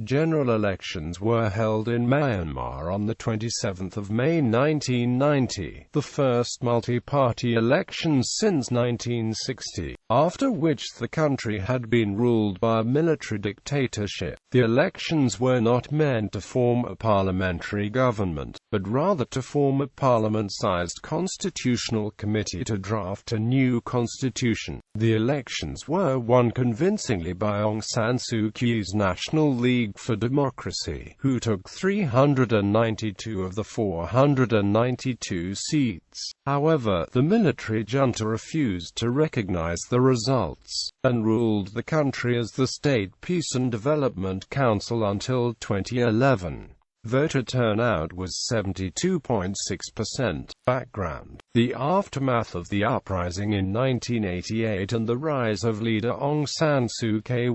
general elections were held in Myanmar on 27 May 1990, the first multi-party elections since 1960, after which the country had been ruled by a military dictatorship. The elections were not meant to form a parliamentary government, but rather to form a parliament-sized constitutional committee to draft a new constitution. The elections were won convincingly by Aung San Suu Kyi's National League for Democracy, who took 392 of the 492 seats. However, the military junta refused to recognize the results, and ruled the country as the State Peace and Development Council until 2011. Voter turnout was 72.6%. Background: the aftermath of the uprising in 1988 and the rise of leader Aung San Suu Kyi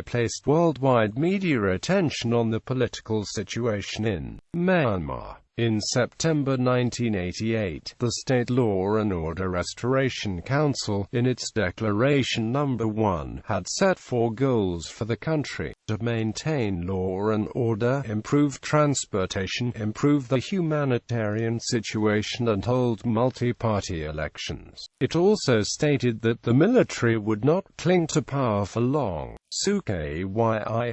placed worldwide media attention on the political situation in Myanmar. In September 1988, the State Law and Order Restoration Council, in its Declaration No. 1, had set 4 goals for the country: to maintain law and order, improve transportation, improve the humanitarian situation, and hold multi-party elections. It also stated that the military would not cling to power for long. Suu Kyi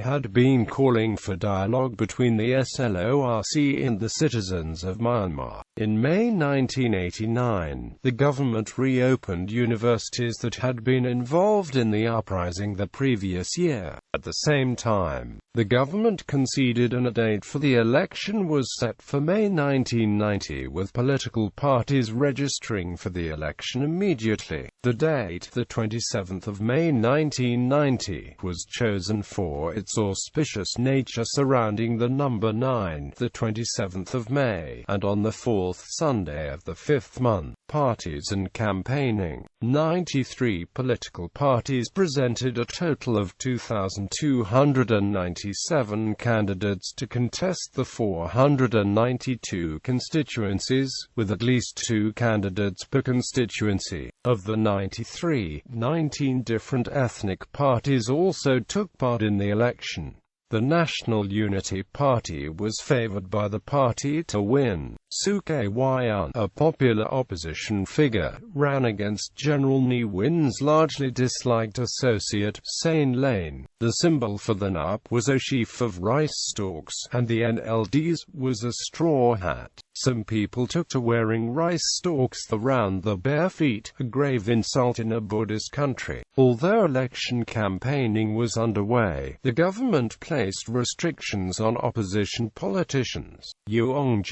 had been calling for dialogue between the SLORC and the citizens of Myanmar. In May 1989, the government reopened universities that had been involved in the uprising the previous year. At the same time, the government conceded and a date for the election was set for May 1990, with political parties registering for the election immediately. The date, the 27th of May 1990, was chosen for its auspicious nature surrounding the number 9, the 27th of May, and on the 4th Sunday of the 5th month. Parties and campaigning. 93 political parties presented a total of 2,297 candidates to contest the 492 constituencies, with at least 2 candidates per constituency. Of the 93, 19 different ethnic parties also took part in the election. The National Unity Party was favored by the party to win. Suu Kyi, a popular opposition figure, ran against General Ne Win's largely disliked associate, Sain Lane. The symbol for the NUP was a sheaf of rice stalks, and the NLD's was a straw hat. Some people took to wearing rice stalks around their bare feet, a grave insult in a Buddhist country. Although election campaigning was underway, the government placed restrictions on opposition politicians. Aung,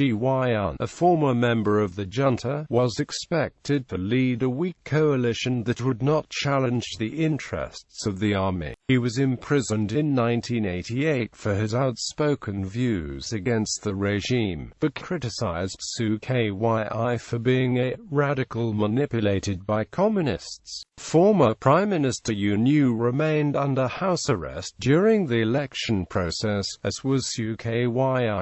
a former member of the junta, was expected to lead a weak coalition that would not challenge the interests of the army. He was imprisoned in 1988 for his outspoken views against the regime, but criticized Suu Kyi for being a radical manipulated by communists. Former Prime Minister U Nu remained under house arrest during the election process, as was Suu Kyi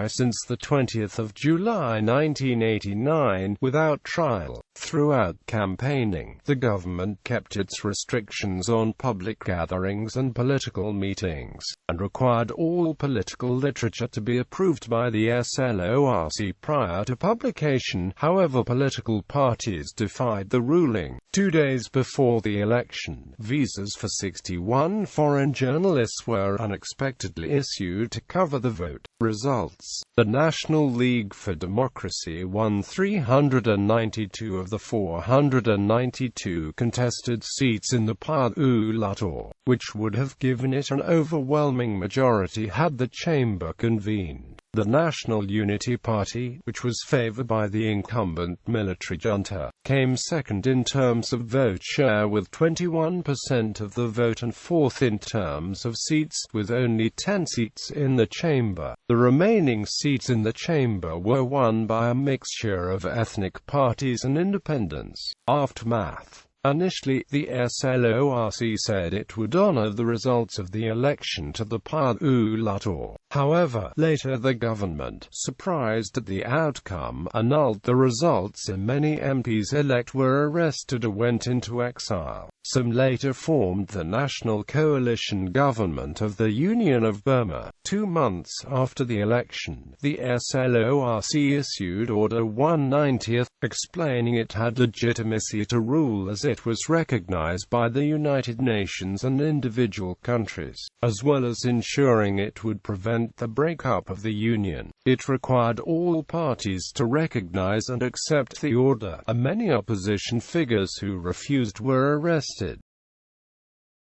since the 20th of July 1989, without trial. Throughout campaigning, the government kept its restrictions on public gatherings and political meetings, and required all political literature to be approved by the SLORC prior to publication. However, political parties defied the ruling. 2 days before the election, visas for 61 foreign journalists were unexpectedly issued to cover the vote. Results: the National League for Democracy won 392 of the 492 contested seats in the parliamentary, which would have given it an overwhelming majority had the chamber convened. The National Unity Party, which was favored by the incumbent military junta, came second in terms of vote share with 21% of the vote and fourth in terms of seats, with only 10 seats in the chamber. The remaining seats in the chamber were won by a mixture of ethnic parties and independents. Aftermath: initially, the SLORC said it would honor the results of the election to the parliamentary. However, later the government, surprised at the outcome, annulled the results and many MPs-elect were arrested or went into exile. Some later formed the National Coalition Government of the Union of Burma. 2 months after the election, the SLORC issued Order 190, explaining it had legitimacy to rule as it was recognized by the United Nations and individual countries, as well as ensuring it would prevent the breakup of the Union. It required all parties to recognize and accept the order, and many opposition figures who refused were arrested.